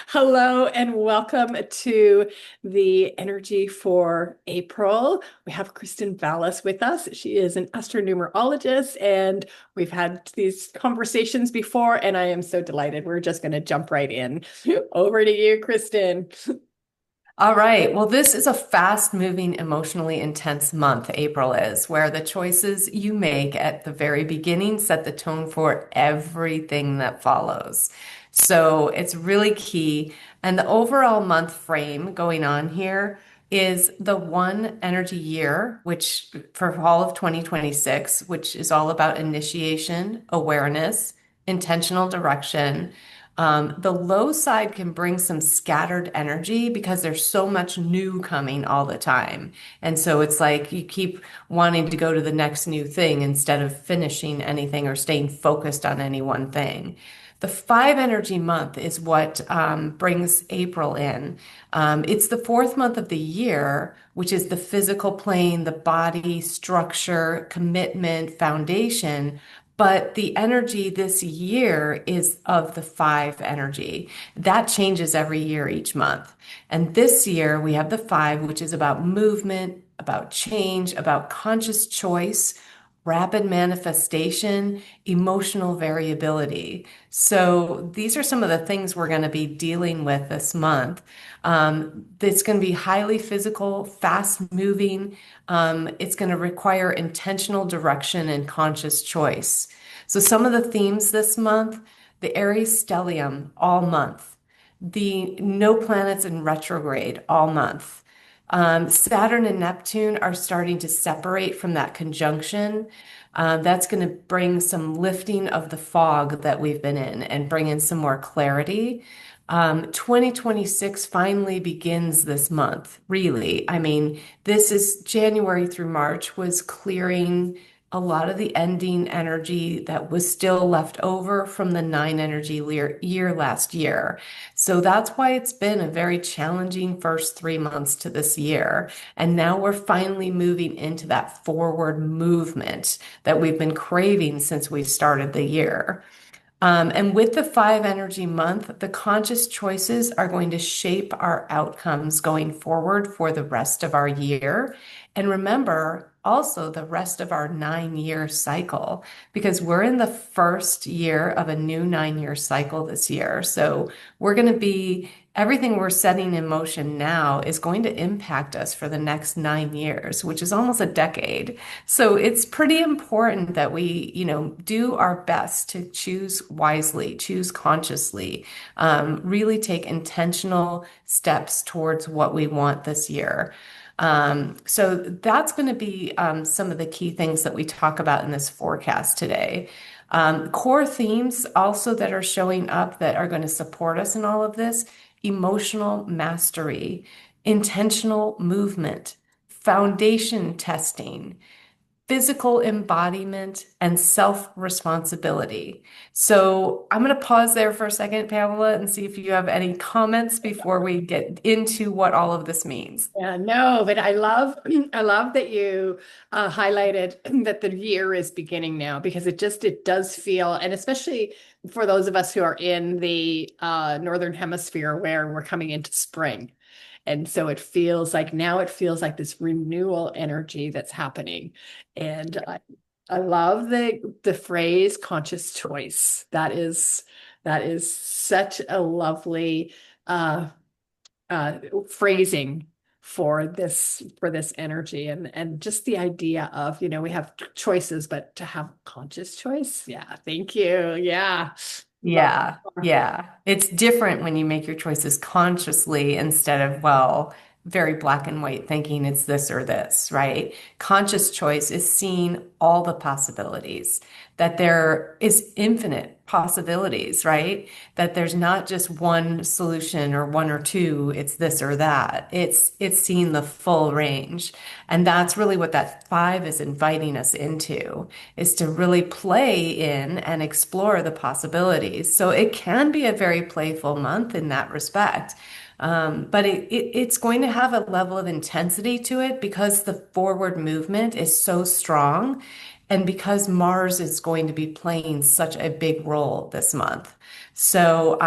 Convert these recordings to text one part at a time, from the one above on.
Hello and welcome to the energy for April. We have Kristen Valus with us. She is an astronumerologist, and we've had these conversations before, and I am so delighted. We're just going to jump right in. Over to you, Kristen. All right. Well, this is a fast-moving, emotionally intense month, April is, where the choices you make at the very beginning set the tone for everything that follows. So it's really key. And the overall month frame going on here is the one energy year, which for fall of 2026, which is all about initiation, awareness, intentional direction. The low side can bring some scattered energy because there's so much new coming all the time. And so it's like you keep wanting to go to the next new thing instead of finishing anything or staying focused on any one thing. The five energy month is what brings April in. It's the fourth month of the year, which is the physical plane, the body, structure, commitment, foundation. But the energy this year is of the five energy. That changes every year, each month. And this year we have the five, which is about movement, about change, about conscious choice, rapid manifestation, emotional variability. So these are some of the things we're going to be dealing with this month. It's going to be highly physical, fast moving. It's going to require intentional direction and conscious choice. So some of the themes this month, the Aries stellium all month, the no planets in retrograde all month. Saturn and Neptune are starting to separate from that conjunction. That's going to bring some lifting of the fog that we've been in and bring in some more clarity. 2026 finally begins this month, really. I mean, this is January through March was clearing a lot of the ending energy that was still left over from the nine energy year last year. So that's why it's been a very challenging first 3 months to this year. And now we're finally moving into that forward movement that we've been craving since we started the year. And with the five energy month, the conscious choices are going to shape our outcomes going forward for the rest of our year. And remember, also the rest of our 9 year cycle, because we're in the first year of a new 9 year cycle this year. So we're going to be everything we're setting in motion now is going to impact us for the next 9 years, which is almost a decade. So it's pretty important that we, do our best to choose wisely, choose consciously, really take intentional steps towards what we want this year. So that's going to be some of the key things that we talk about in this forecast today. Core themes also that are showing up that are going to support us in all of this: emotional mastery, intentional movement, foundation testing, physical embodiment, and self-responsibility. So I'm going to pause there for a second, Pamela, and see if you have any comments before we get into what all of this means. Yeah, no, but I love I love that you highlighted that the year is beginning now because it does feel, and especially for those of us who are in the northern hemisphere where we're coming into spring. And so it feels like this renewal energy that's happening. And I love the phrase conscious choice. That is such a lovely uh phrasing for this energy and just the idea of, we have choices, but to have conscious choice. Yeah, thank you. Yeah. Love Yeah, yeah. It's different when you make your choices consciously instead of, well, very black and white thinking it's this or this, right? Conscious choice is seeing all the possibilities, that there is infinite possibilities, right? That there's not just one solution or one or two, it's this or that. It's seeing the full range. And that's really what that five is inviting us into, is to really play in and explore the possibilities. So it can be a very playful month in that respect. But it's going to have a level of intensity to it because the forward movement is so strong. and because Mars is going to be playing such a big role this month. So,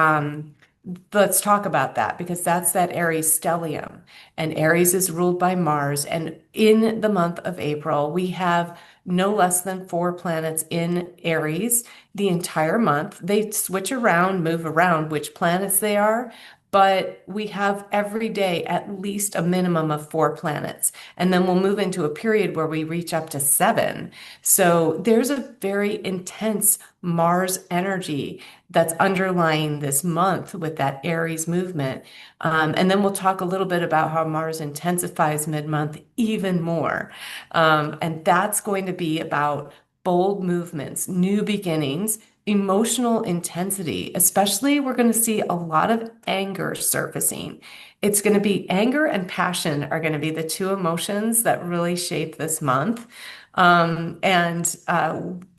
let's talk about that because that's that Aries stellium. And Aries is ruled by Mars. And in the month of April, we have no less than four planets in Aries the entire month. They switch around, move around which planets they are, but we have every day at least a minimum of four planets. And then we'll move into a period where we reach up to seven. So there's a very intense Mars energy that's underlying this month with that Aries movement. And then we'll talk a little bit about how Mars intensifies mid-month even more. And that's going to be about bold movements, new beginnings, emotional intensity, especially we're going to see a lot of anger surfacing. It's going to be anger and passion are going to be the two emotions that really shape this month. And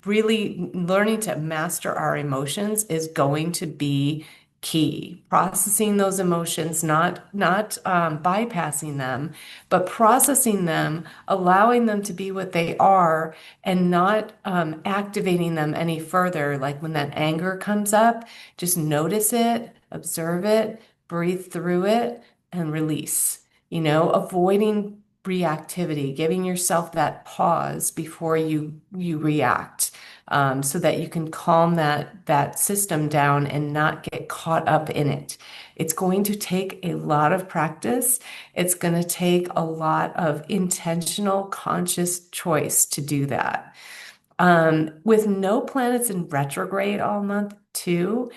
really learning to master our emotions is going to be key. Processing those emotions, not bypassing them, but processing them, allowing them to be what they are, and not activating them any further. Like when that anger comes up, just notice it, observe it, breathe through it, and release. Avoiding reactivity, giving yourself that pause before you react, so that you can calm that system down and not get caught up in it. It's going to take a lot of practice. It's going to take a lot of intentional, conscious choice to do that. With no planets in retrograde all month too,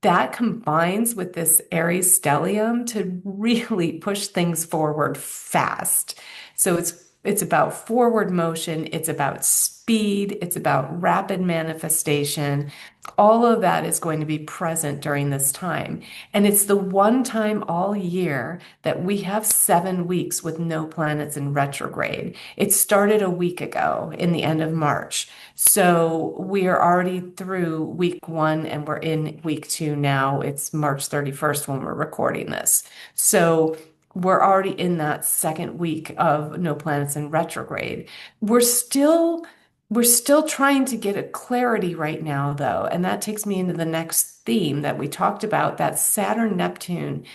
that combines with this Aries stellium to really push things forward fast. So it's about forward motion, it's about speed, it's about rapid manifestation. All of that is going to be present during this time. And it's the one time all year that we have 7 weeks with no planets in retrograde. It started a week ago in the end of March. So we are already through week one and we're in week two now. It's March 31st when we're recording this. So we're already in that second week of no planets in retrograde. We're still we're still trying to get a clarity right now, though, and that takes me into the next theme that we talked about, that Saturn Neptune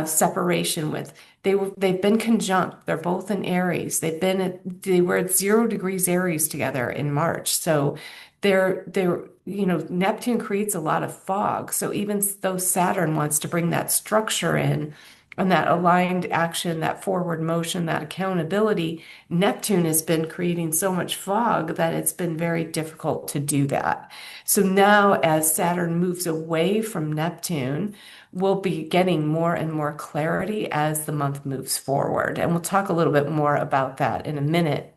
separation with. They've been conjunct. They're both in Aries. They were at 0 degrees Aries together in March. So Neptune creates a lot of fog. So even though Saturn wants to bring that structure in and that aligned action, that forward motion, that accountability, Neptune has been creating so much fog that it's been very difficult to do that. So now, as Saturn moves away from Neptune, we'll be getting more and more clarity as the month moves forward. And we'll talk a little bit more about that in a minute.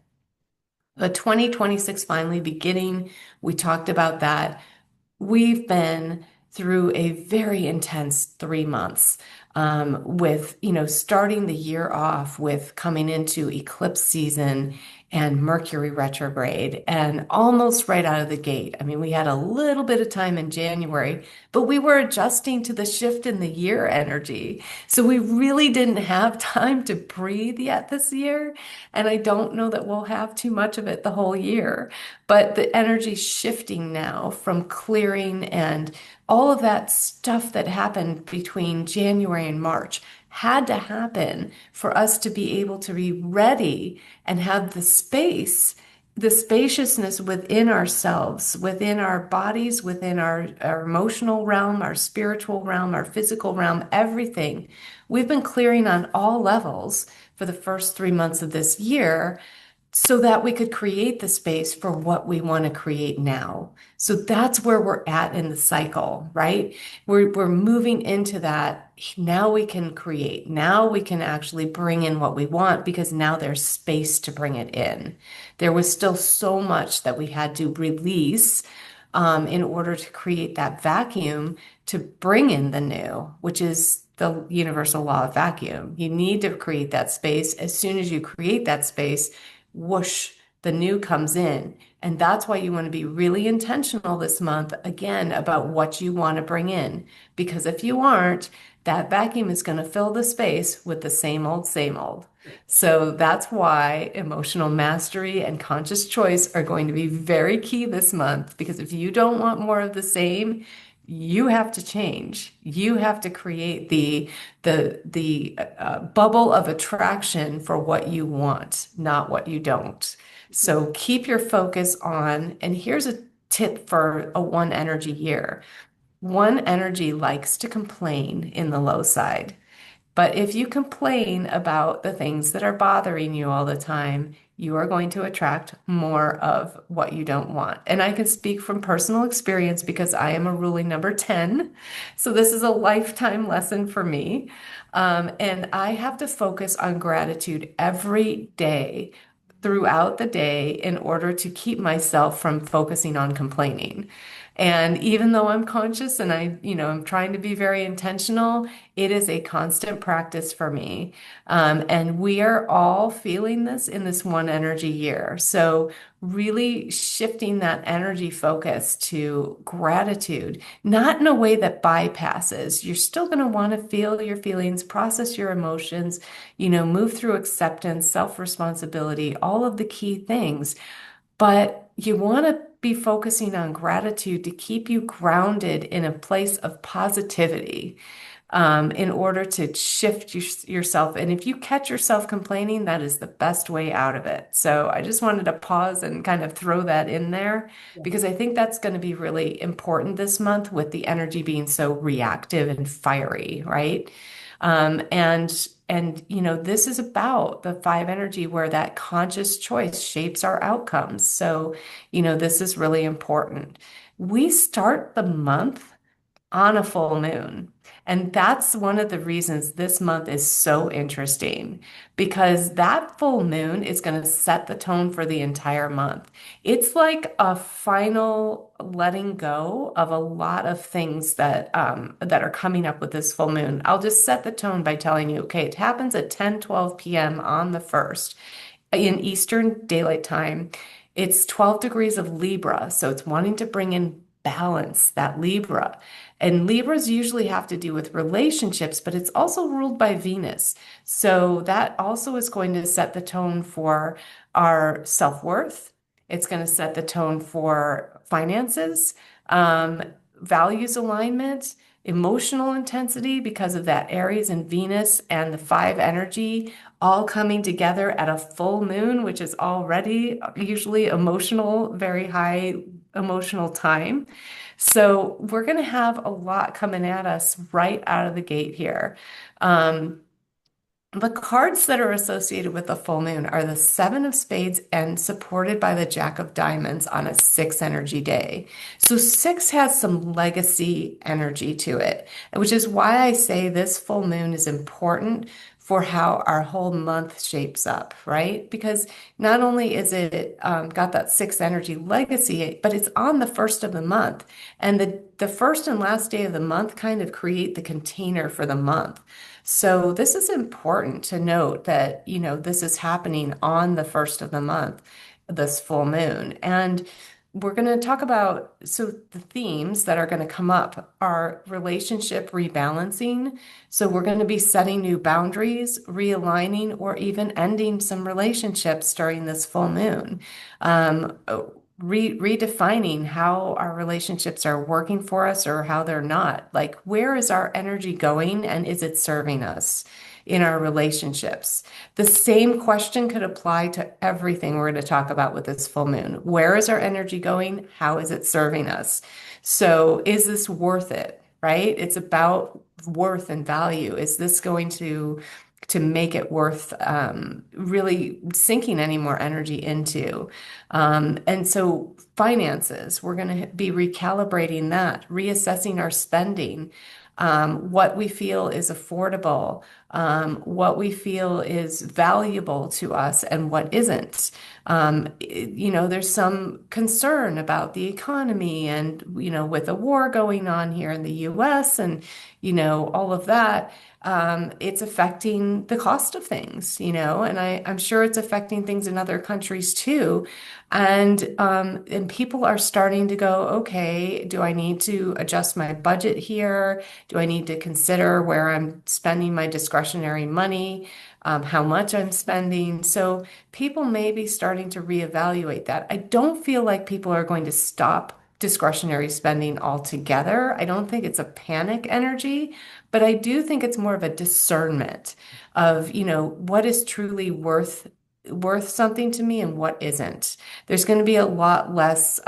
But 2026 finally beginning, we talked about that. We've been through a very intense 3 months, with, starting the year off with coming into eclipse season and Mercury retrograde, and almost right out of the gate. I mean, we had a little bit of time in January, but we were adjusting to the shift in the year energy. So we really didn't have time to breathe yet this year. And I don't know that we'll have too much of it the whole year. But the energy's shifting now from clearing and all of that stuff that happened between January and March had to happen for us to be able to be ready and have the spaciousness within ourselves, within our bodies, within our emotional realm, our spiritual realm, our physical realm, everything. We've been clearing on all levels for the first 3 months of this year so that we could create the space for what we want to create now. So that's where we're at in the cycle, right? We're moving into that. Now we can create. Now we can actually bring in what we want because now there's space to bring it in. There was still so much that we had to release, in order to create that vacuum to bring in the new, which is the universal law of vacuum. You need to create that space. As soon as you create that space, whoosh, the new comes in. And that's why you want to be really intentional this month, again, about what you want to bring in. Because if you aren't, that vacuum is going to fill the space with the same old, same old. So that's why emotional mastery and conscious choice are going to be very key this month. Because if you don't want more of the same, you have to change. You have to create the bubble of attraction for what you want, not what you don't. So keep your focus on, and here's a tip for a one energy year. One energy likes to complain in the low side. But if you complain about the things that are bothering you all the time, you are going to attract more of what you don't want. And I can speak from personal experience because I am a ruling number 10. So this is a lifetime lesson for me. And I have to focus on gratitude every day throughout the day in order to keep myself from focusing on complaining. And even though I'm conscious and I'm trying to be very intentional, it is a constant practice for me. And we are all feeling this in this one energy year. So really shifting that energy focus to gratitude, not in a way that bypasses. You're still going to want to feel your feelings, process your emotions, move through acceptance, self-responsibility, all of the key things. But you want to be focusing on gratitude to keep you grounded in a place of positivity, in order to shift yourself. And if you catch yourself complaining, that is the best way out of it. So I just wanted to pause and kind of throw that in there because I think that's going to be really important this month with the energy being so reactive and fiery, right? And this is about the five energy where that conscious choice shapes our outcomes. So, this is really important. We start the month on a full moon. And that's one of the reasons this month is so interesting because that full moon is going to set the tone for the entire month. It's like a final letting go of a lot of things that are coming up with this full moon. I'll just set the tone by telling you, okay, it happens at 10:12 p.m. on the 1st in Eastern Daylight Time. It's 12 degrees of Libra, so it's wanting to bring in balance, that Libra. And Libras usually have to do with relationships, but it's also ruled by Venus. So that also is going to set the tone for our self-worth. It's going to set the tone for finances, values alignment, emotional intensity because of that Aries and Venus and the five energy all coming together at a full moon, which is already usually emotional, very high emotional time. So we're going to have a lot coming at us right out of the gate here. The cards that are associated with the full moon are the Seven of Spades and supported by the Jack of Diamonds on a six energy day. So six has some legacy energy to it, which is why I say this full moon is important for how our whole month shapes up, right? Because not only is it got that six energy legacy, but it's on the first of the month. And the first and last day of the month kind of create the container for the month. So this is important to note that, this is happening on the first of the month, this full moon. And we're going to talk about, so the themes that are going to come up are relationship rebalancing. So we're going to be setting new boundaries, realigning, or even ending some relationships during this full moon. Redefining how our relationships are working for us or how they're not. Like, where is our energy going and is it serving us in our relationships? The same question could apply to everything we're going to talk about with this full moon. Where is our energy going? How is it serving us? So, is this worth it? Right? It's about worth and value. Is this going to make it worth really sinking any more energy into? And so finances. We're going to be recalibrating that, reassessing our spending, what we feel is affordable, what we feel is valuable to us, and what isn't. There's some concern about the economy and, with a war going on here in the US and, all of that. It's affecting the cost of things, and I'm sure it's affecting things in other countries too. And people are starting to go, okay, do I need to adjust my budget here? Do I need to consider where I'm spending my discretionary money, how much I'm spending? So people may be starting to reevaluate that. I don't feel like people are going to stop discretionary spending altogether. I don't think it's a panic energy, but I do think it's more of a discernment of, what is truly worth something to me and what isn't. There's going to be a lot less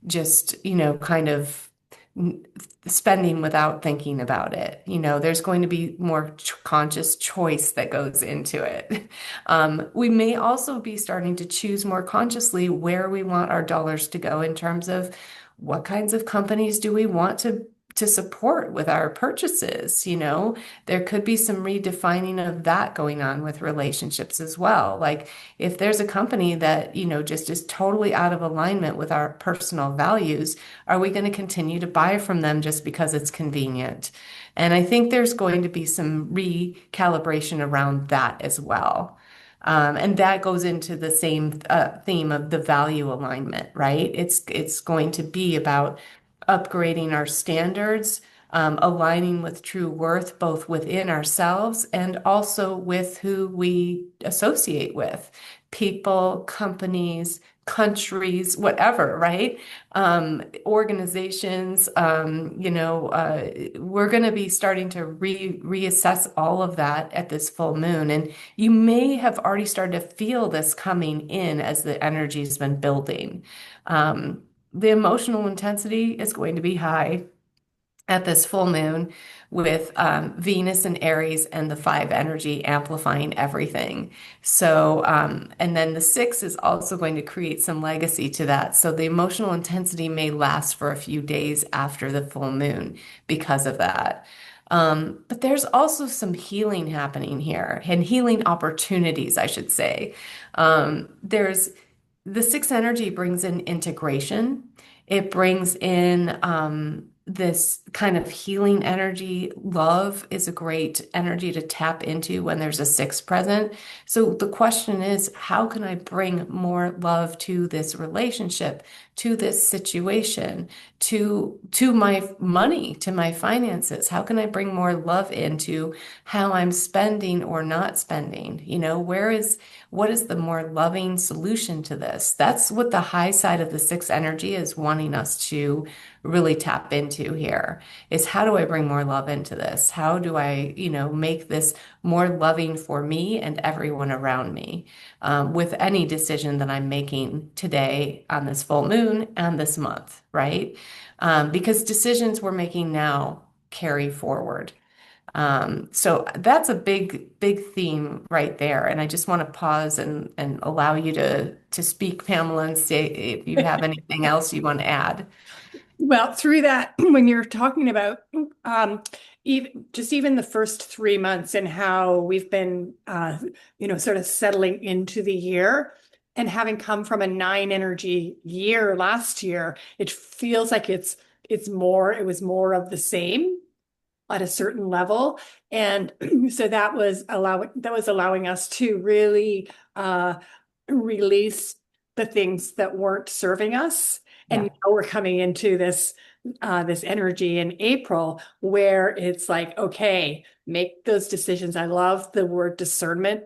just, kind of spending without thinking about it. There's going to be more conscious choice that goes into it. We may also be starting to choose more consciously where we want our dollars to go in terms of what kinds of companies do we want to support with our purchases. There could be some redefining of that going on with relationships as well. Like if there's a company that, just is totally out of alignment with our personal values, are we going to continue to buy from them just because it's convenient? And I think there's going to be some recalibration around that as well. And that goes into the same theme of the value alignment, right? It's going to be about upgrading our standards, aligning with true worth, both within ourselves and also with who we associate with, people, companies, countries, whatever, right? Organizations, we're going to be starting to reassess all of that at this full moon. And you may have already started to feel this coming in as the energy has been building. The emotional intensity is going to be high at this full moon with Venus and Aries and the five energy amplifying everything. So, and then the six is also going to create some legacy to that. So the emotional intensity may last for a few days after the full moon because of that. But there's also some healing happening here and healing opportunities, I should say. There's the sixth energy brings in integration. It brings in this kind of healing energy. Love is a great energy to tap into when there's a six present. So the question is, how can I bring more love to this relationship, to this situation, to my money, to my finances? How can I bring more love into how I'm spending or not spending? What is the more loving solution to this? That's what the high side of the sixth energy is wanting us to really tap into here, is how do I bring more love into this? How do I, make this more loving for me and everyone around me, with any decision that I'm making today on this full moon and this month, right? Because decisions we're making now carry forward. So that's a big, big theme right there. And I just want to pause and allow you to speak, Pamela, and say if you have anything else you want to add. Well, through that, when you're talking about even the first 3 months and how we've been, sort of settling into the year and having come from a nine energy year last year, it feels like it was more of the same at a certain level. And so that was allowing us to really release the things that weren't serving us. And Yeah. now we're coming into this energy in April where it's like, okay, make those decisions. I love the word discernment.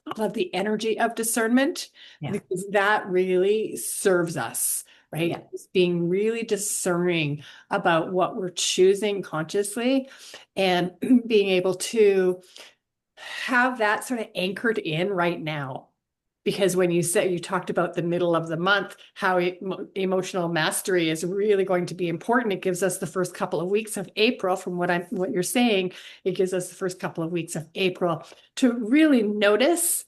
I love the energy of discernment Yeah. because that really serves us, Yeah. right? Just being really discerning about what we're choosing consciously and being able to have that sort of anchored in right now. Because when you talked about the middle of the month, how emotional mastery is really going to be important. It gives us the first couple of weeks of April, from what you're saying, it gives us the first couple of weeks of April to really notice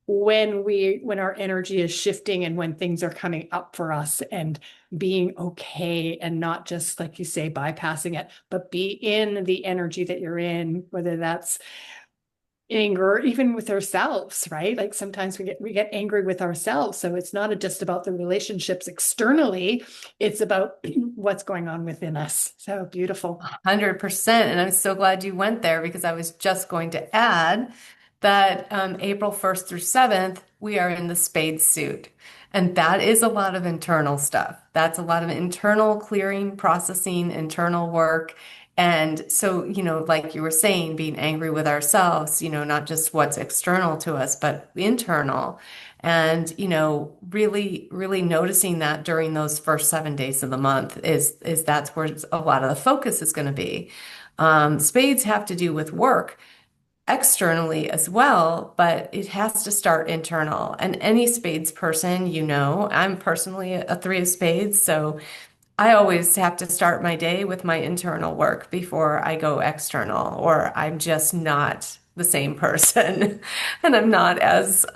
when our energy is shifting and when things are coming up for us, and being okay and not just, like you say, bypassing it, but be in the energy that you're in, whether that's anger, even with ourselves, right? Like sometimes we get angry with ourselves. So it's not just about the relationships externally, it's about what's going on within us. So beautiful. 100%. And I'm so glad you went there because I was just going to add that April 1st through 7th, we are in the spade suit. And that is a lot of internal stuff. That's a lot of internal clearing, processing, internal work. And so, like you were saying, being angry with ourselves, not just what's external to us, but internal. And, really, really noticing that during those first 7 days of the month is that's where a lot of the focus is going to be. Spades have to do with work externally as well, but it has to start internal. And any spades person, I'm personally a three of spades, so I always have to start my day with my internal work before I go external, or I'm just not the same person and I'm not as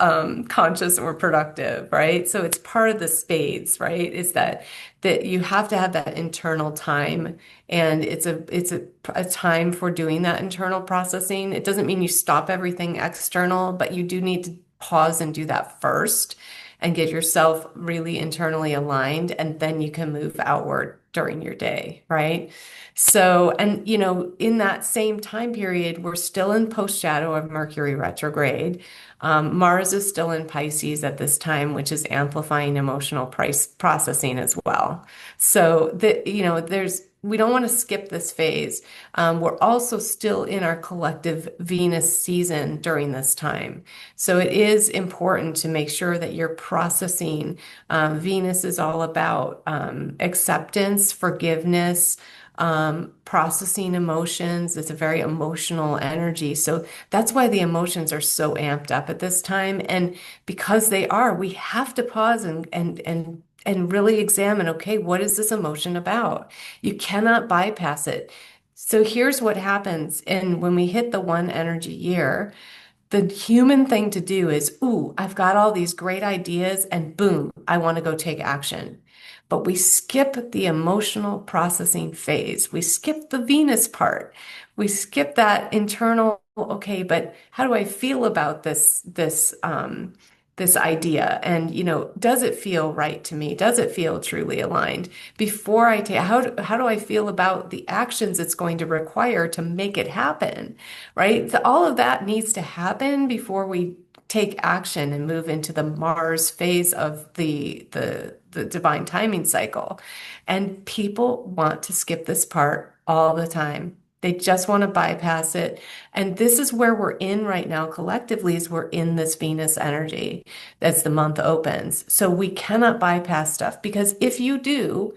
conscious or productive, right? So it's part of the spades, right? Is that you have to have that internal time, and it's a time for doing that internal processing. It doesn't mean you stop everything external, but you do need to pause and do that first and get yourself really internally aligned, and then you can move outward during your day, right? So, and in that same time period, we're still in post shadow of Mercury retrograde. Mars is still in Pisces at this time, which is amplifying emotional price processing as well. So we don't want to skip this phase. We're also still in our collective Venus season during this time. So it is important to make sure that you're processing. Venus is all about acceptance, forgiveness, processing emotions. It's a very emotional energy. So that's why the emotions are so amped up at this time. And because they are, we have to pause and really examine, okay, what is this emotion about? You cannot bypass it. So here's what happens. And when we hit the one energy year, the human thing to do is, ooh, I've got all these great ideas, and boom, I want to go take action. But we skip the emotional processing phase. We skip the Venus part. We skip that internal, okay, but how do I feel about this idea? And, does it feel right to me? Does it feel truly aligned? Before I take, how do I feel about the actions it's going to require to make it happen? Right? All of that needs to happen before we take action and move into the Mars phase of the divine timing cycle. And people want to skip this part all the time. They just want to bypass it. And this is where we're in right now collectively, is we're in this Venus energy as the month opens. So we cannot bypass stuff, because if you do,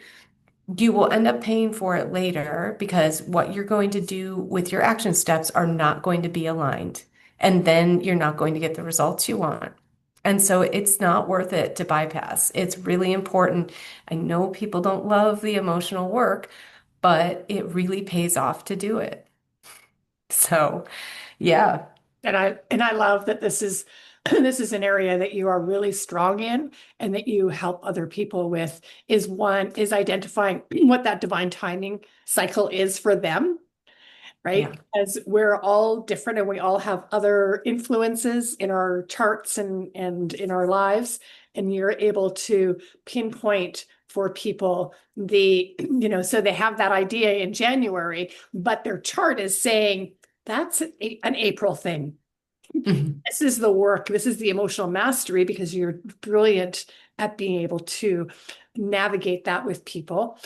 you will end up paying for it later, because what you're going to do with your action steps are not going to be aligned. And then you're not going to get the results you want. And so it's not worth it to bypass. It's really important. I know people don't love the emotional work, but it really pays off to do it. So, yeah. And I love that this is this is an area that you are really strong in, and that you help other people with, is identifying what that divine timing cycle is for them, right? Yeah. Because we're all different and we all have other influences in our charts and in our lives. And you're able to pinpoint for people so they have that idea in January, but their chart is saying that's an April thing. Mhm. This is the work, this is the emotional mastery, because you're brilliant at being able to navigate that with people.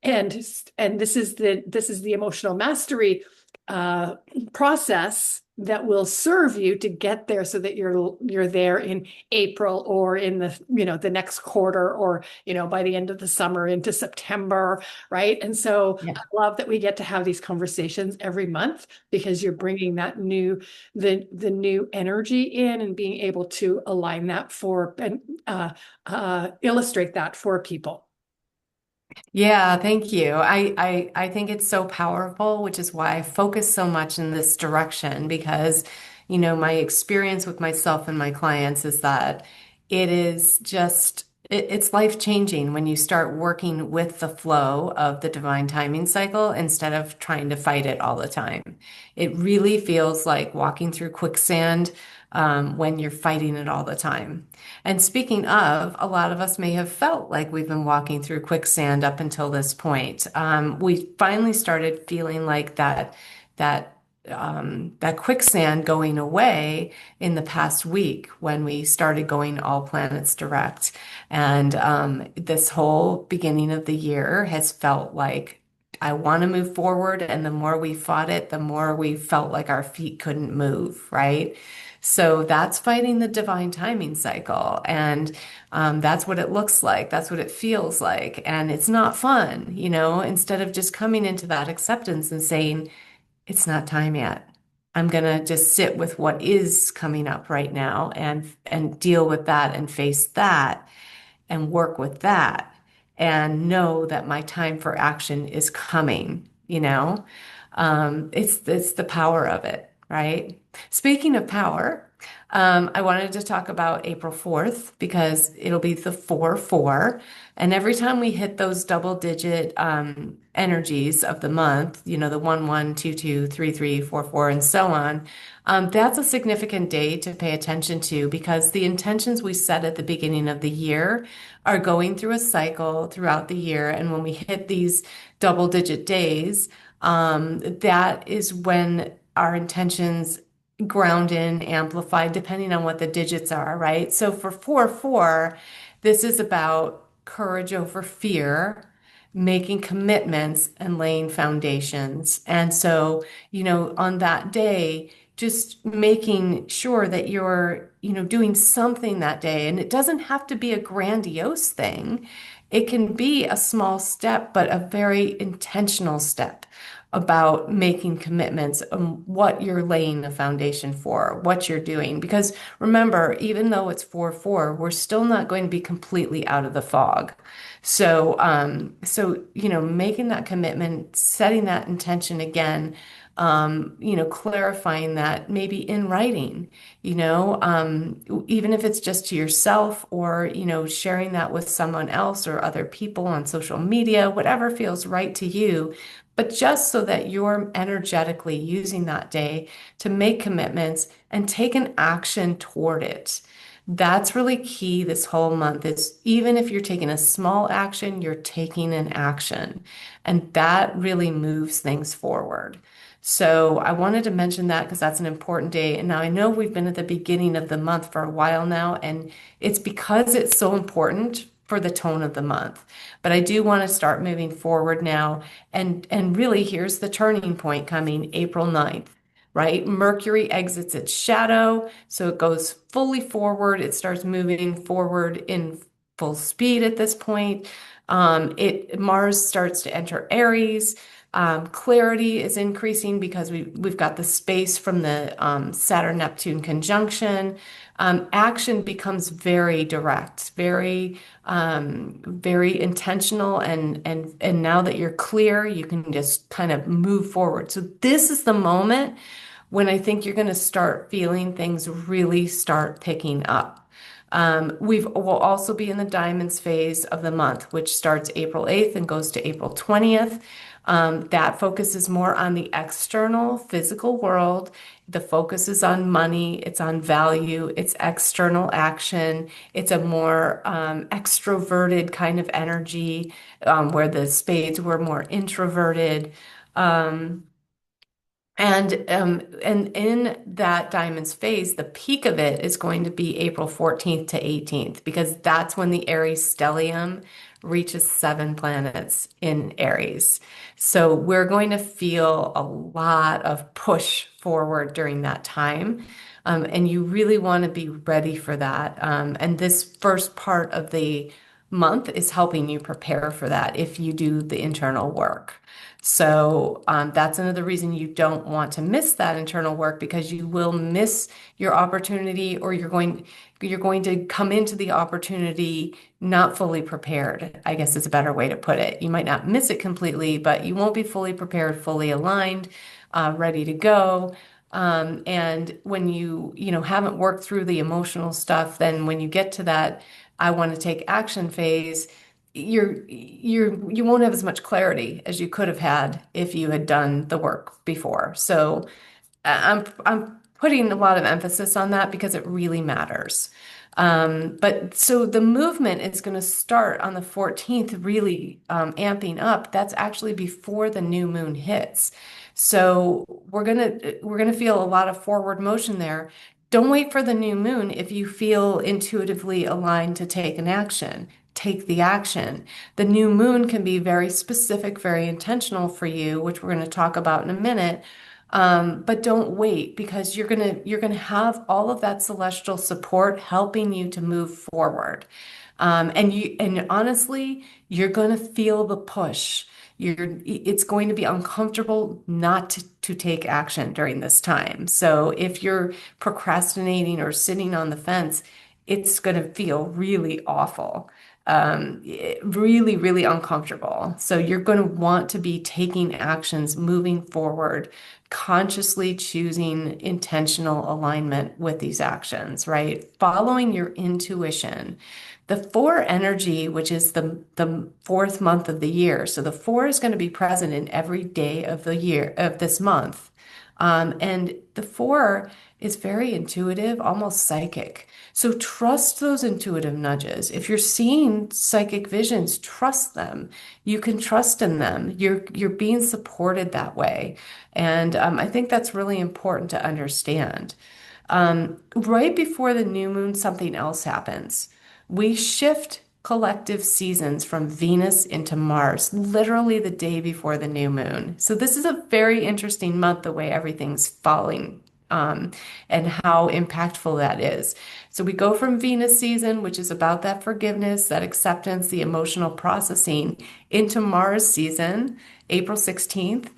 And this is the emotional mastery uh, process that will serve you to get there, so that you're there in April, or in the next quarter, or by the end of the summer into September, right? And so Yeah. I love that we get to have these conversations every month, because you're bringing the new energy in, and being able to align that for and illustrate that for people. Yeah, thank you. I think it's so powerful, which is why I focus so much in this direction because, my experience with myself and my clients is that it is just it's life changing when you start working with the flow of the divine timing cycle instead of trying to fight it all the time. It really feels like walking through quicksand, when you're fighting it all the time. And speaking of, a lot of us may have felt like we've been walking through quicksand up until this point. We finally started feeling like that that quicksand going away in the past week when we started going all planets direct. And this whole beginning of the year has felt like I want to move forward. And the more we fought it, the more we felt like our feet couldn't move, right? So that's fighting the divine timing cycle. And that's what it looks like. That's what it feels like. And it's not fun, instead of just coming into that acceptance and saying, it's not time yet. I'm going to just sit with what is coming up right now and deal with that and face that and work with that and know that my time for action is coming. It's the power of it, right? Speaking of power, I wanted to talk about April 4th because it'll be the 4-4. And every time we hit those double digit energies of the month, the 1-1, 2-2, 3-3, 4-4, and so on, that's a significant day to pay attention to because the intentions we set at the beginning of the year are going through a cycle throughout the year. And when we hit these double digit days, that is when our intentions ground in, amplified, depending on what the digits are, right? So for 4-4, this is about courage over fear, making commitments and laying foundations. And so, on that day, just making sure that you're, doing something that day. And it doesn't have to be a grandiose thing. It can be a small step, but a very intentional step about making commitments on what you're laying the foundation for, what you're doing. Because remember, even though it's 4-4, we're still not going to be completely out of the fog. So, making that commitment, setting that intention again, clarifying that maybe in writing, even if it's just to yourself or, sharing that with someone else or other people on social media, whatever feels right to you, but just so that you're energetically using that day to make commitments and take an action toward it. That's really key this whole month is even if you're taking a small action, you're taking an action. And that really moves things forward. So I wanted to mention that because that's an important day. And now I know we've been at the beginning of the month for a while now, and it's because it's so important for the tone of the month. But I do want to start moving forward now. And really, here's the turning point coming April 9th, right? Mercury exits its shadow, so it goes fully forward. It starts moving forward in full speed at this point. Mars starts to enter Aries. Clarity is increasing because we've got the space from the Saturn-Neptune conjunction. Action becomes very direct, very intentional, and now that you're clear, you can just kind of move forward. So this is the moment when I think you're going to start feeling things really start picking up. We'll also be in the diamonds phase of the month, which starts April 8th and goes to April 20th. That focuses more on the external physical world. The focus is on money, it's on value, it's external action, it's a more extroverted kind of energy, where the spades were more introverted. Um, and in that diamonds phase, the peak of it is going to be April 14th to 18th, because that's when the Aries stellium reaches 7 planets in Aries. So we're going to feel a lot of push forward during that time. And you really want to be ready for that. And this first part of the month is helping you prepare for that if you do the internal work. So that's another reason you don't want to miss that internal work, because you will miss your opportunity, or you're going to come into the opportunity not fully prepared, I guess is a better way to put it. You might not miss it completely, but you won't be fully prepared, fully aligned, ready to go. And when you haven't worked through the emotional stuff, then when you get to that, I want to take action phase, you won't have as much clarity as you could have had if you had done the work before. So I'm putting a lot of emphasis on that because it really matters. But so the movement is going to start on the 14th, really amping up. That's actually before the new moon hits. So we're gonna feel a lot of forward motion there. Don't wait for the new moon if you feel intuitively aligned to take an action. Take the action. The new moon can be very specific, very intentional for you, which we're going to talk about in a minute. But don't wait, because you're gonna have all of that celestial support helping you to move forward. And honestly, you're gonna feel the push. It's going to be uncomfortable not to take action during this time. So if you're procrastinating or sitting on the fence, it's going to feel really awful, really, really uncomfortable. So you're going to want to be taking actions, moving forward, consciously choosing intentional alignment with these actions, right? Following your intuition. The four energy, which is the fourth month of the year. So the four is going to be present in every day of the year of this month. And the four is very intuitive, almost psychic. So trust those intuitive nudges. If you're seeing psychic visions, trust them. You can trust in them. You're being supported that way. And I think that's really important to understand. Right before the new moon, something else happens. We shift collective seasons from Venus into Mars, literally the day before the new moon. So this is a very interesting month, the way everything's falling, and how impactful that is. So we go from Venus season, which is about that forgiveness, that acceptance, the emotional processing, into Mars season, April 16th,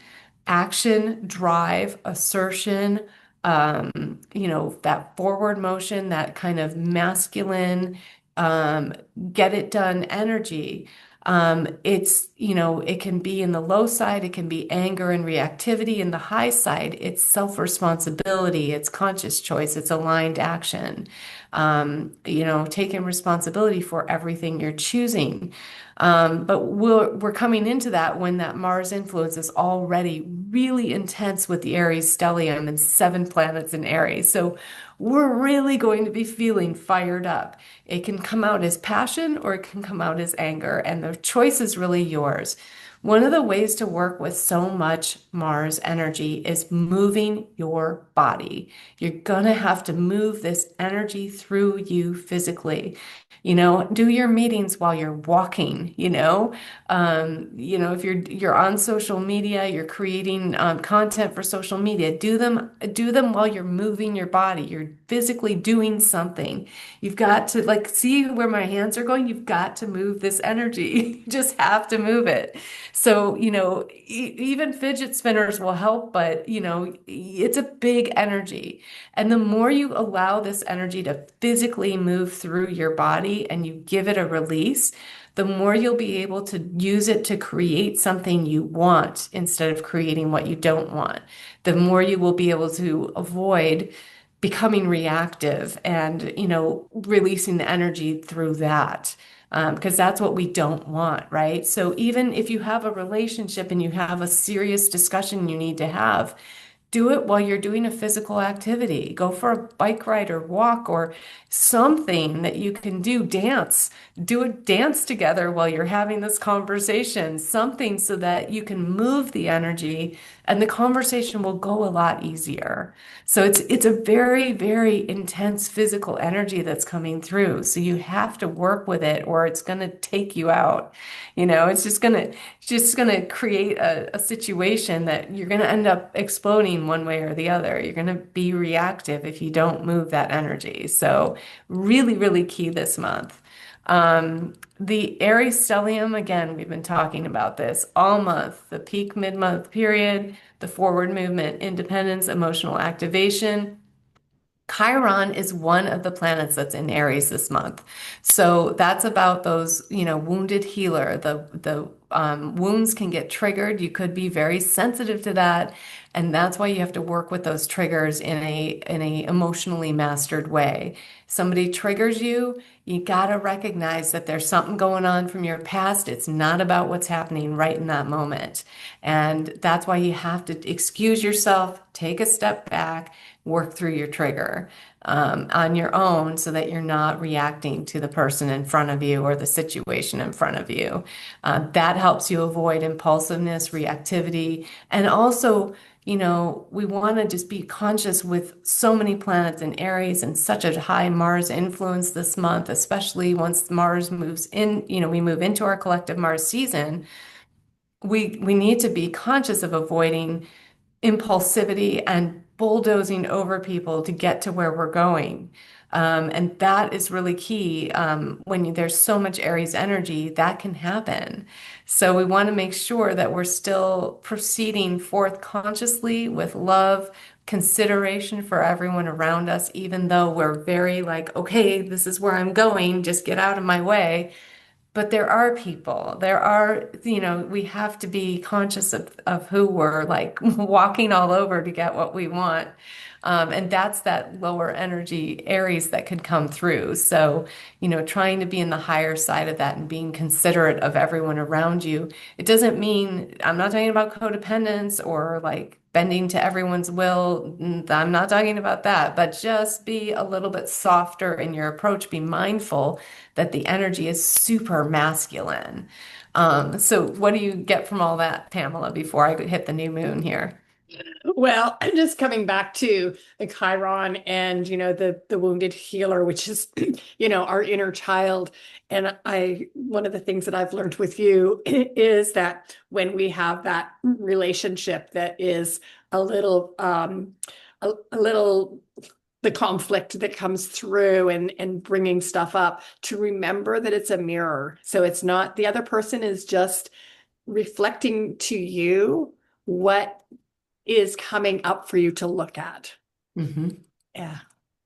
action, drive, assertion, that forward motion, that kind of masculine, um, get it done energy. It can be in the low side, it can be anger and reactivity. In the high side, it's self-responsibility, it's conscious choice, it's aligned action. Taking responsibility for everything you're choosing. But we're coming into that when that Mars influence is already really intense with the Aries stellium and 7 planets in Aries. So we're really going to be feeling fired up. It can come out as passion or it can come out as anger, and the choice is really yours. One of the ways to work with so much Mars energy is moving your body. You're gonna have to move this energy through you physically. Do your meetings while you're walking. If you're on social media, you're creating content for social media, do them while you're moving your body. You're physically doing something. You've got to, like, see where my hands are going. You've got to move this energy. You just have to move it. So, even fidget spinners will help, but it's a big energy. And the more you allow this energy to physically move through your body and you give it a release, the more you'll be able to use it to create something you want instead of creating what you don't want. The more you will be able to avoid becoming reactive and, releasing the energy through that. Because that's what we don't want, right? So even if you have a relationship and you have a serious discussion you need to have, do it while you're doing a physical activity. Go for a bike ride or walk or something that you can do. Dance. Do a dance together while you're having this conversation. Something so that you can move the energy and the conversation will go a lot easier. So it's a very, very intense physical energy that's coming through. So you have to work with it or it's going to take you out. It's just gonna create a situation that you're gonna end up exploding one way or the other. You're gonna be reactive if you don't move that energy. So really, really key this month. The Aries stellium, again, we've been talking about this all month, the peak mid-month period, the forward movement, independence, emotional activation. Chiron is one of the planets that's in Aries this month. So that's about those, wounded healer. The wounds can get triggered. You could be very sensitive to that. And that's why you have to work with those triggers in a emotionally mastered way. Somebody triggers you, you gotta recognize that there's something going on from your past. It's not about what's happening right in that moment. And that's why you have to excuse yourself, take a step back, work through your trigger on your own so that you're not reacting to the person in front of you or the situation in front of you. That helps you avoid impulsiveness, reactivity, and also, we want to just be conscious with so many planets in Aries and such a high Mars influence this month, especially once Mars moves in, we move into our collective Mars season. We need to be conscious of avoiding impulsivity and bulldozing over people to get to where we're going. And that is really key. There's so much Aries energy, that can happen. So we want to make sure that we're still proceeding forth consciously with love, consideration for everyone around us, even though we're very like, okay, this is where I'm going, just get out of my way. But there are people, we have to be conscious of who we're like walking all over to get what we want. And that's that lower energy Aries that could come through. So, trying to be in the higher side of that and being considerate of everyone around you. It doesn't mean, I'm not talking about codependence or like bending to everyone's will. I'm not talking about that, but just be a little bit softer in your approach. Be mindful that the energy is super masculine. So what do you get from all that, Pamela, before I hit the new moon here? Well, just coming back to the Chiron and the wounded healer, which is our inner child. And one of the things that I've learned with you is that when we have that relationship that is a little a little the conflict that comes through and bringing stuff up, to remember that it's a mirror. So it's not, the other person is just reflecting to you what is coming up for you to look at. Hmm. Yeah.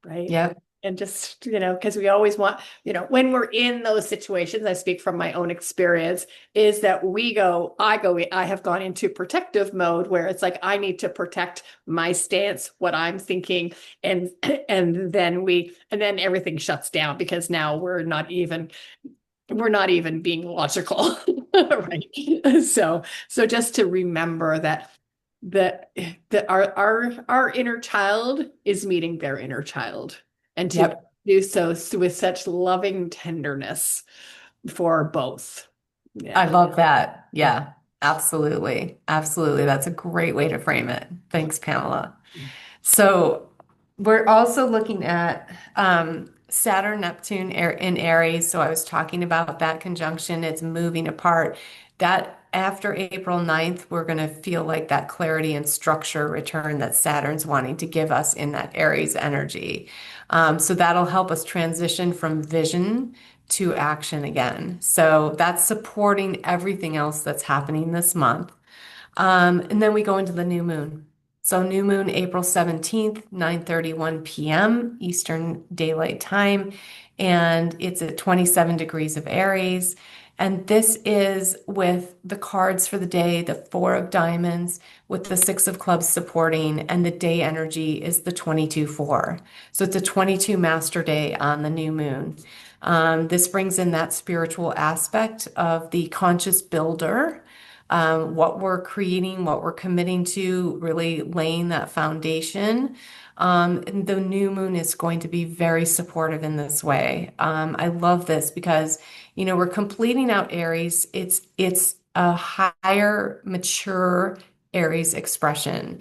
Right. Yep. And just, because we always want, when we're in those situations, I speak from my own experience, is that I have gone into protective mode where it's like, I need to protect my stance, what I'm thinking. And, and then everything shuts down because now we're not even being logical. Right. So just to remember that our inner child is meeting their inner child, and to Yep. do so with such loving tenderness for both. I Yeah. love that. Yeah, absolutely. Absolutely. That's a great way to frame it. Thanks, Pamela. So we're also looking at Saturn, Neptune in Aries. So I was talking about that conjunction. It's moving apart. That after April 9th, we're going to feel like that clarity and structure return that Saturn's wanting to give us in that Aries energy. So that'll help us transition from vision to action again. So that's supporting everything else that's happening this month. And then we go into the new moon. So new moon, April 17th, 9:31 p.m. Eastern Daylight Time. And it's at 27 degrees of Aries. And this is with the cards for the day, the Four of Diamonds, with the Six of Clubs supporting, and the day energy is the 22-4. So it's a 22 master day on the new moon. This brings in that spiritual aspect of the conscious builder, what we're creating, what we're committing to, really laying that foundation. And the new moon is going to be very supportive in this way. I love this because, we're completing out Aries. It's a higher, mature Aries expression.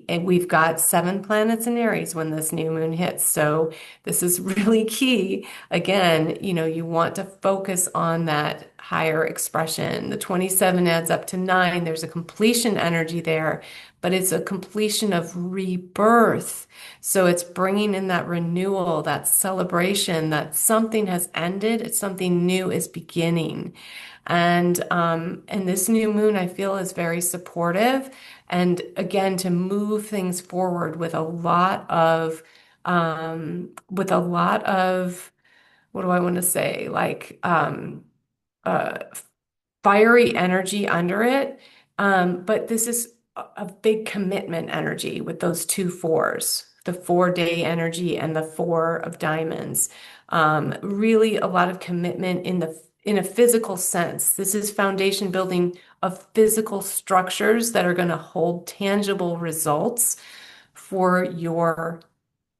And we've got 7 planets in Aries when this new moon hits. So this is really key. Again, you want to focus on that higher expression. The 27 adds up to 9. There's a completion energy there, but it's a completion of rebirth. So it's bringing in that renewal, that celebration that something has ended, something new is beginning. And this new moon I feel is very supportive. And again, to move things forward with a lot of, what do I want to say? Uh, Fiery energy under it. But this is a big commitment energy with those two fours, the 4-day energy and the four of diamonds. Really a lot of commitment in a physical sense. This is foundation building of physical structures that are going to hold tangible results for your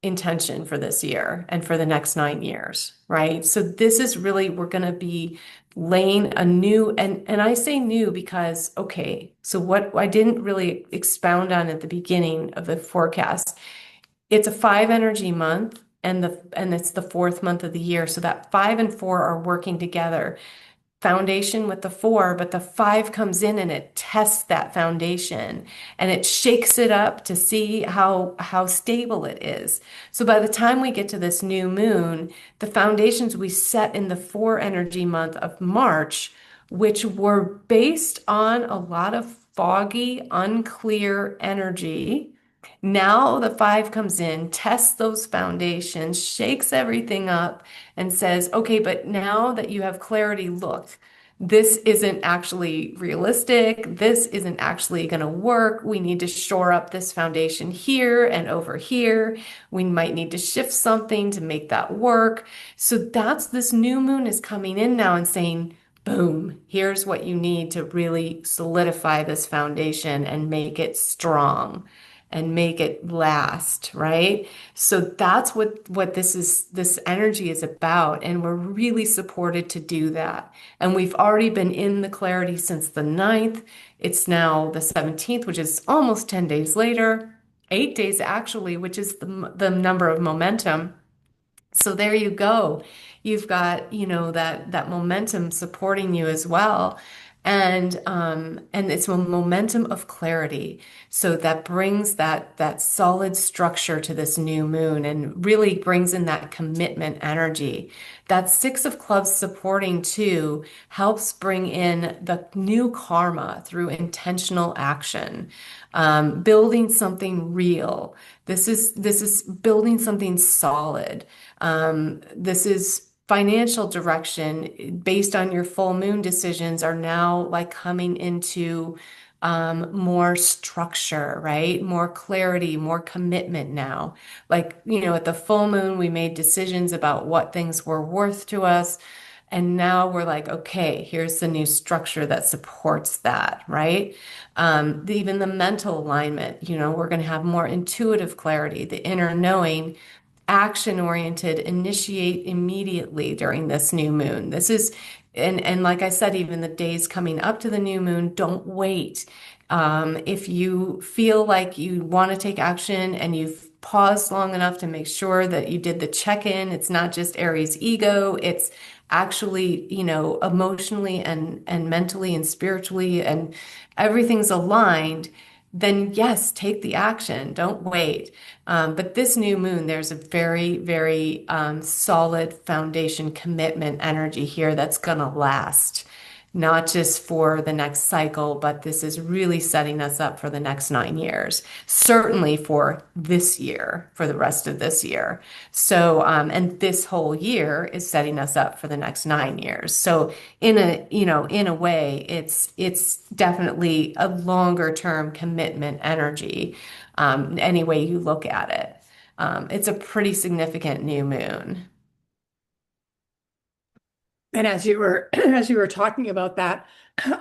intention for this year and for the next 9 years, right? So this is really, we're going to be laying a new, and I say new because, okay, so what I didn't really expound on at the beginning of the forecast, it's a 5 energy month and it's the fourth month of the year. So that 5 and 4 are working together, foundation with the 4, but the 5 comes in and it tests that foundation and it shakes it up to see how stable it is. So by the time we get to this new moon, the foundations we set in the 4 energy month of March, which were based on a lot of foggy, unclear energy. Now the 5 comes in, tests those foundations, shakes everything up, and says, okay, but now that you have clarity, look, this isn't actually realistic. This isn't actually going to work. We need to shore up this foundation here and over here. We might need to shift something to make that work. So that's, this new moon is coming in now and saying, boom, here's what you need to really solidify this foundation and make it strong and make it last, right? So that's what this energy is about, and we're really supported to do that. And we've already been in the clarity since the 9th. It's now the 17th, which is almost 10 days later, 8 days actually, which is the number of momentum. So there you go. You've got, that momentum supporting you as well. And it's a momentum of clarity. So that brings that solid structure to this new moon and really brings in that commitment energy. That 6 of clubs supporting too helps bring in the new karma through intentional action, building something real. This is building something solid. This is financial direction based on your full moon decisions are now like coming into more structure, right? More clarity, more commitment now. Like, at the full moon, we made decisions about what things were worth to us. And now we're like, okay, here's the new structure that supports that, right? Even the mental alignment, we're going to have more intuitive clarity, the inner knowing, action oriented, initiate immediately during this new moon. This is, and like I said, even the days coming up to the new moon, don't wait. If you feel like you want to take action and you've paused long enough to make sure that you did the check-in, it's not just Aries ego, it's actually, emotionally and mentally and spiritually and everything's aligned, then yes, take the action. Don't wait. But this new moon, there's a very, very solid foundation commitment energy here that's going to last, not just for the next cycle, but this is really setting us up for the next 9 years, certainly for this year, for the rest of this year. So, and this whole year is setting us up for the next 9 years. So in a way, it's definitely a longer term commitment energy, any way you look at it. It's a pretty significant new moon. And as you were as you were talking about that,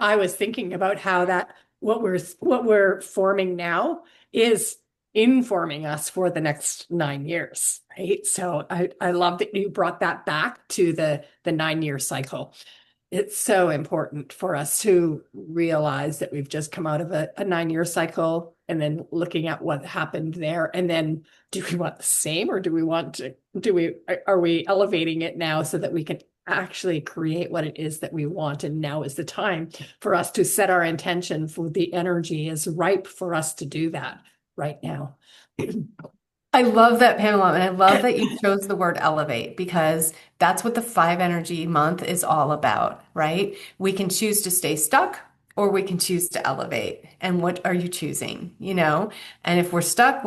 I was thinking about how that what we're forming now is informing us for the next 9 years, right? So I love that you brought that back to the 9 year cycle. It's so important for us to realize that we've just come out of a 9 year cycle and then looking at what happened there. And then do we want the same or do we want to, are we elevating it now so that we can actually create what it is that we want. And now is the time for us to set our intention, for the energy is ripe for us to do that right now. I love that, Pamela, and I love that you chose the word elevate because that's what the five energy month is all about, right? We can choose to stay stuck or we can choose to elevate. And what are you choosing? You know? And if we're stuck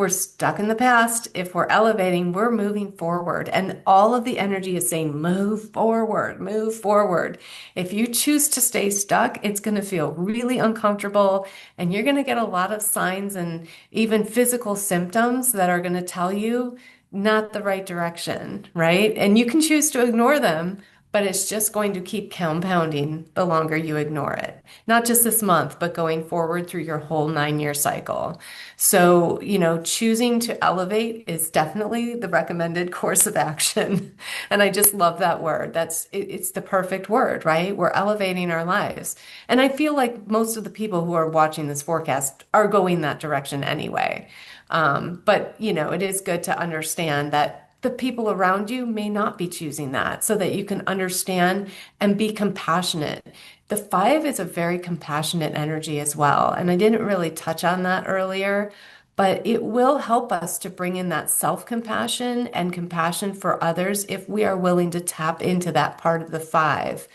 in the past. If we're elevating, we're moving forward. And all of the energy is saying, move forward, move forward. If you choose to stay stuck, it's going to feel really uncomfortable and you're going to get a lot of signs and even physical symptoms that are going to tell you not the right direction, right? And you can choose to ignore them, but it's just going to keep compounding the longer you ignore it. Not just this month, but going forward through your whole 9 year cycle. So, choosing to elevate is definitely the recommended course of action. And I just love that word. It's the perfect word, right? We're elevating our lives. And I feel like most of the people who are watching this forecast are going that direction anyway. But it is good to understand that the people around you may not be choosing that so that you can understand and be compassionate. The five is a very compassionate energy as well. And I didn't really touch on that earlier, but it will help us to bring in that self-compassion and compassion for others if we are willing to tap into that part of the five.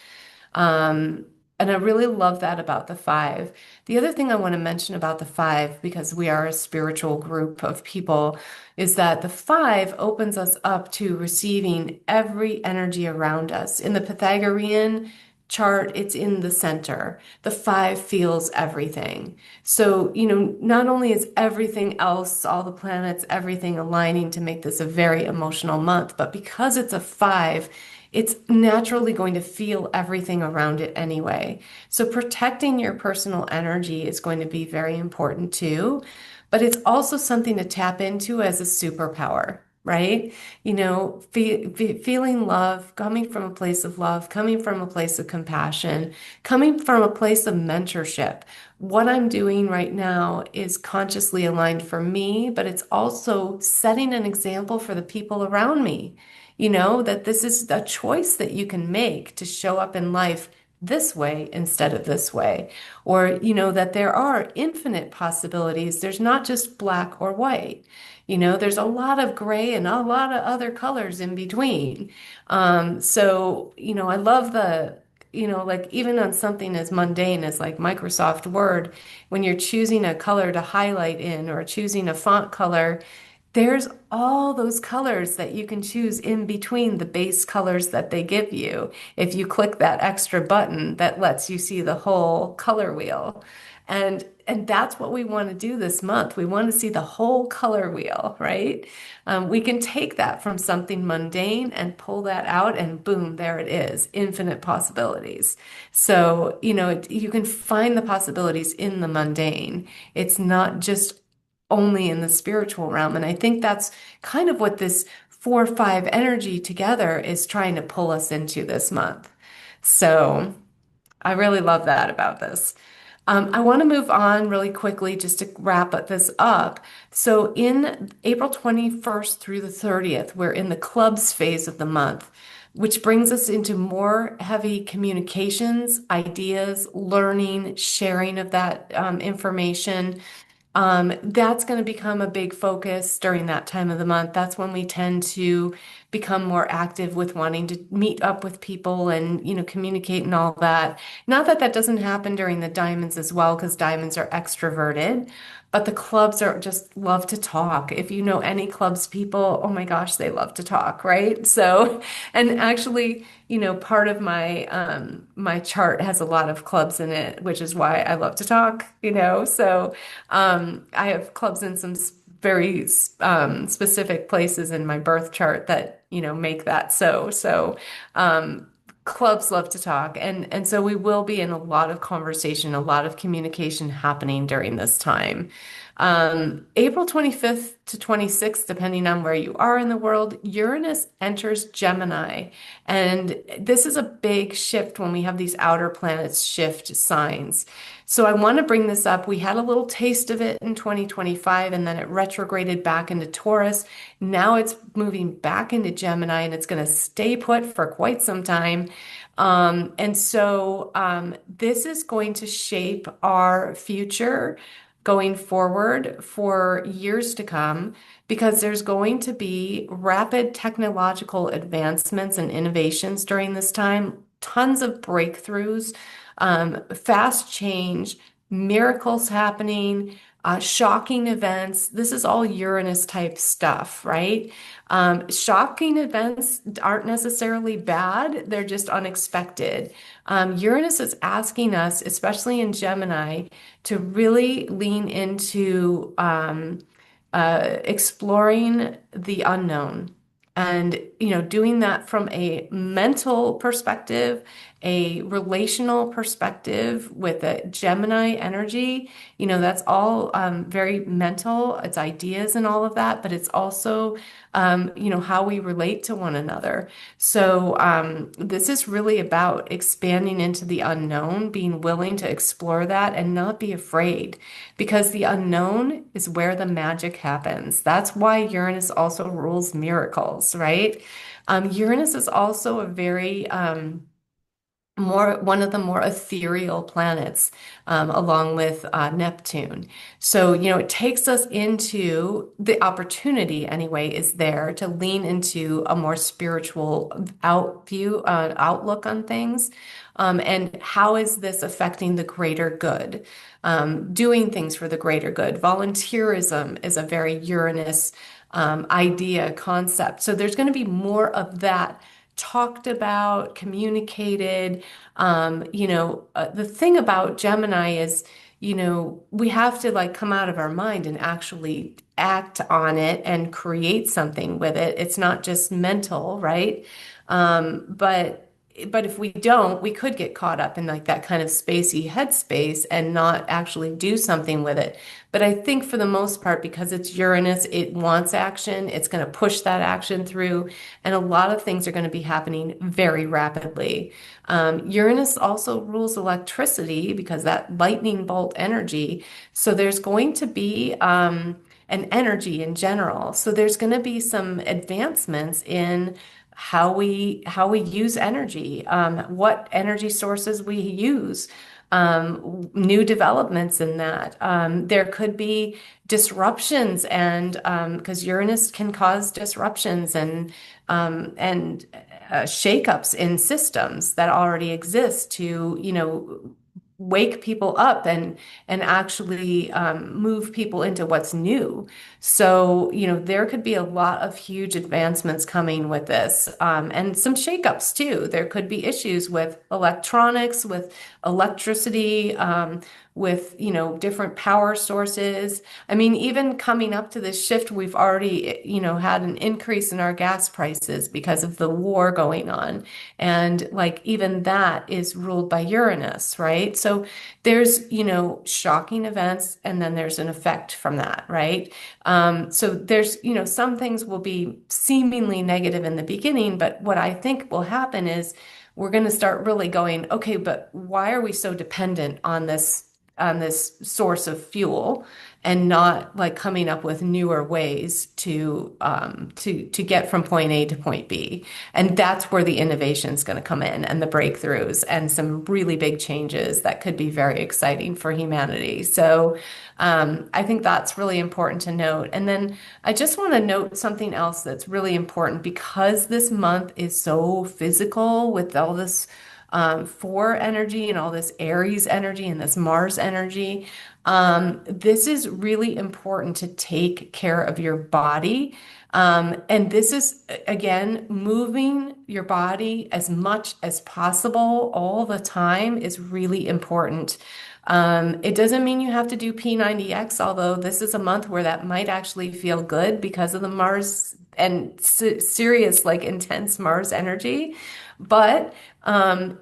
And I really love that about the five. The other thing I want to mention about the five, because we are a spiritual group of people, is that the five opens us up to receiving every energy around us. In the Pythagorean chart, it's in the center. The five feels everything. So, not only is everything else, all the planets, everything aligning to make this a very emotional month, but because it's a five, it's naturally going to feel everything around it anyway. So protecting your personal energy is going to be very important too, but it's also something to tap into as a superpower, right? Feeling love, coming from a place of love, coming from a place of compassion, coming from a place of mentorship. What I'm doing right now is consciously aligned for me, but it's also setting an example for the people around me. That this is a choice that you can make to show up in life this way instead of this way. Or, that there are infinite possibilities. There's not just black or white. There's a lot of gray and a lot of other colors in between. I love like even on something as mundane as like Microsoft Word, when you're choosing a color to highlight in or choosing a font color, there's all those colors that you can choose in between the base colors that they give you if you click that extra button that lets you see the whole color wheel. And that's what we want to do this month. We want to see the whole color wheel, right? We can take that from something mundane and pull that out, and boom, there it is, infinite possibilities. So, you can find the possibilities in the mundane. It's not just only in the spiritual realm. And I think that's kind of what this 4-5 energy together is trying to pull us into this month. So I really love that about this. I want to move on really quickly just to wrap this up. So in April 21st through the 30th, we're in the clubs phase of the month, which brings us into more heavy communications, ideas, learning, sharing of that information. That's going to become a big focus during that time of the month. That's when we tend to become more active with wanting to meet up with people and, communicate and all that. Not that that doesn't happen during the diamonds as well, because diamonds are extroverted, but the clubs are just love to talk. If you know any clubs people, oh my gosh, they love to talk, right? So, and actually, part of my chart has a lot of clubs in it, which is why I love to talk, So, I have clubs in some very specific places in my birth chart that, make that so. So, clubs love to talk. And so we will be in a lot of conversation, a lot of communication happening during this time. April 25th to 26th, depending on where you are in the world, Uranus enters Gemini. And this is a big shift when we have these outer planets shift signs. So I want to bring this up. We had a little taste of it in 2025, and then it retrograded back into Taurus. Now it's moving back into Gemini, and it's going to stay put for quite some time. This is going to shape our future going forward for years to come because there's going to be rapid technological advancements and innovations during this time, tons of breakthroughs, fast change, miracles happening, shocking events. This is all Uranus type stuff, right? Shocking events aren't necessarily bad, they're just unexpected. Uranus is asking us, especially in Gemini, to really lean into exploring the unknown. And, doing that from a mental perspective, a relational perspective with a Gemini energy, that's all very mental. It's ideas and all of that, but it's also, how we relate to one another. So this is really about expanding into the unknown, being willing to explore that and not be afraid, because the unknown is where the magic happens. That's why Uranus also rules miracles, right? Uranus is also a very one of the more ethereal planets, along with Neptune. So, it takes us into the opportunity anyway, is there to lean into a more spiritual outlook on things. And how is this affecting the greater good? Doing things for the greater good. Volunteerism is a very Uranus idea, concept. So there's going to be more of that talked about, communicated. The thing about Gemini is, we have to like come out of our mind and actually act on it and create something with it. It's not just mental, right? But if we don't, we could get caught up in like that kind of spacey headspace and not actually do something with it. But I think for the most part, because it's Uranus, it wants action. It's going to push that action through. And a lot of things are going to be happening very rapidly. Uranus also rules electricity because that lightning bolt energy. So there's going to be an energy in general. So there's going to be some advancements in how we use energy, what energy sources we use, new developments in that. There could be disruptions, and because Uranus can cause disruptions and shakeups in systems that already exist to, wake people up and actually move people into what's new. So, there could be a lot of huge advancements coming with this, and some shakeups too. There could be issues with electronics, with electricity, with, different power sources. I mean, even coming up to this shift, we've already, had an increase in our gas prices because of the war going on. And like even that is ruled by Uranus, right? So there's, shocking events, and then there's an effect from that, right? So there's, some things will be seemingly negative in the beginning, but what I think will happen is we're going to start really going, okay, but why are we so dependent on this source of fuel and not like coming up with newer ways to get from point A to point B? And that's where the innovation is going to come in, and the breakthroughs and some really big changes that could be very exciting for humanity. So I think that's really important to note. And then I just want to note something else that's really important, because this month is so physical with all this for energy and all this Aries energy and this Mars energy. This is really important to take care of your body. And this is, again, moving your body as much as possible all the time is really important. It doesn't mean you have to do P90X, although this is a month where that might actually feel good because of the Mars and serious, like intense Mars energy. But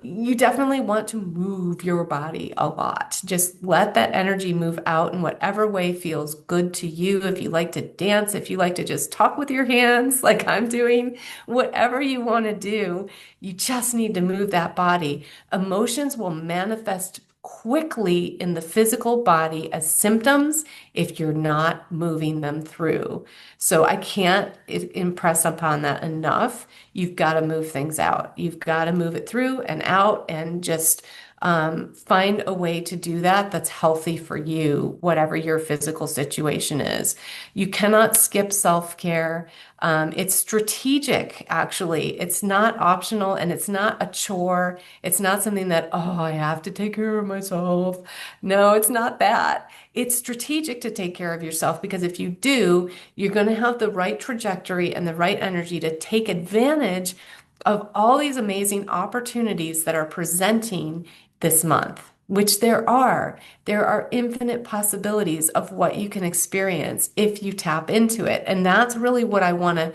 you definitely want to move your body a lot. Just let that energy move out in whatever way feels good to you. If you like to dance, if you like to just talk with your hands, like I'm doing, whatever you want to do, you just need to move that body. Emotions will manifest quickly in the physical body as symptoms if you're not moving them through. So I can't impress upon that enough. You've got to move things out. You've got to move it through and out and just find a way to do that that's healthy for you, whatever your physical situation is. You cannot skip self-care. It's strategic, actually. It's not optional and it's not a chore. It's not something that, oh, I have to take care of myself. No, it's not that. It's strategic to take care of yourself because if you do, you're going to have the right trajectory and the right energy to take advantage of all these amazing opportunities that are presenting this month, which there are. There are infinite possibilities of what you can experience if you tap into it. And that's really what I want to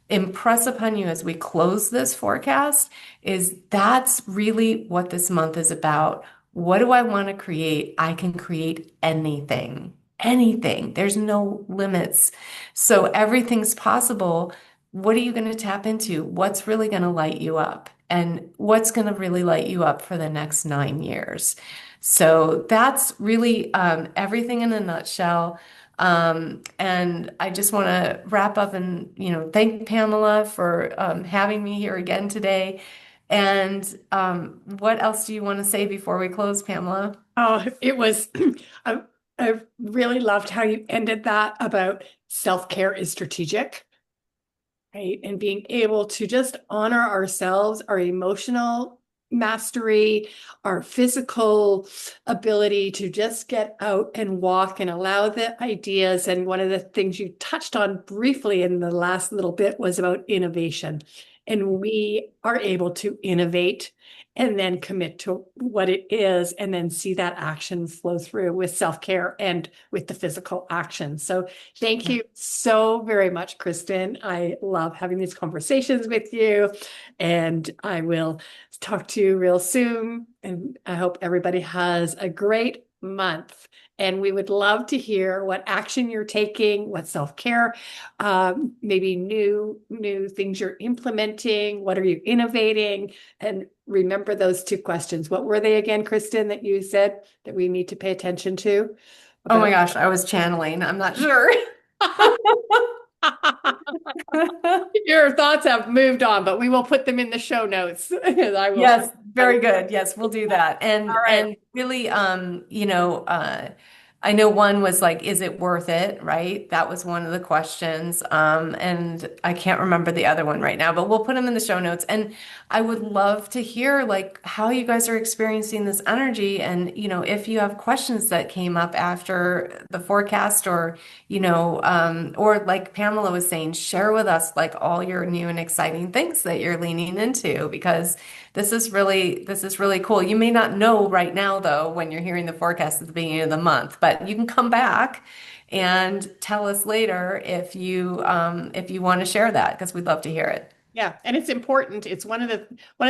impress upon you as we close this forecast is that's really what this month is about. What do I want to create? I can create anything. Anything. There's no limits. So everything's possible. What are you going to tap into? What's really going to light you up? And what's going to really light you up for the next 9 years? So that's really everything in a nutshell. And I just want to wrap up and, thank Pamela for having me here again today. And what else do you want to say before we close, Pamela? Oh, it was, I, I really loved how you ended that about self-care is strategic, right? And being able to just honor ourselves, our emotional mastery, our physical ability to just get out and walk and allow the ideas. And one of the things you touched on briefly in the last little bit was about innovation. And we are able to innovate and then commit to what it is and then see that action flow through with self-care and with the physical action. So thank you so very much, Kristen. I love having these conversations with you, and I will talk to you real soon. And I hope everybody has a great month. And we would love to hear what action you're taking, what self-care, maybe new things you're implementing. What are you innovating? And remember those two questions. What were they again, Kristen, that you said that we need to pay attention to Oh my about? gosh, I was channeling. I'm not sure. Your thoughts have moved on, but we will put them in the show notes. I will. Yes, very good. Yes, we'll do that. All And right. and really, I know one was like, is it worth it? Right? That was one of the questions. And I can't remember the other one right now, but we'll put them in the show notes. And I would love to hear like how you guys are experiencing this energy. And, if you have questions that came up after the forecast or like Pamela was saying, share with us like all your new and exciting things that you're leaning into because this is really cool. You may not know right now though when you're hearing the forecast at the beginning of the month, but you can come back and tell us later if you want to share that because we'd love to hear it. Yeah, and it's important. It's one of the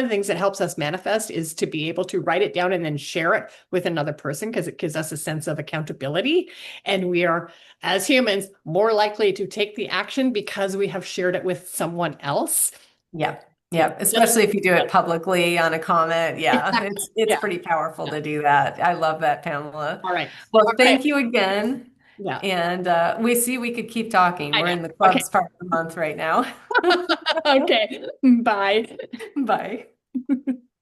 things that helps us manifest is to be able to write it down and then share it with another person because it gives us a sense of accountability. And we are, as humans, more likely to take the action because we have shared it with someone else. Yeah. Yeah, Yeah, just especially if you do it publicly on a comment. Yeah, exactly. it's Yeah, pretty powerful yeah. to do that. I love that, Pamela. All right. Well, All right. thank you again. Yeah, And we could keep talking. I We're know. in the Okay. clubs part of the month right now. Okay. Bye. Bye.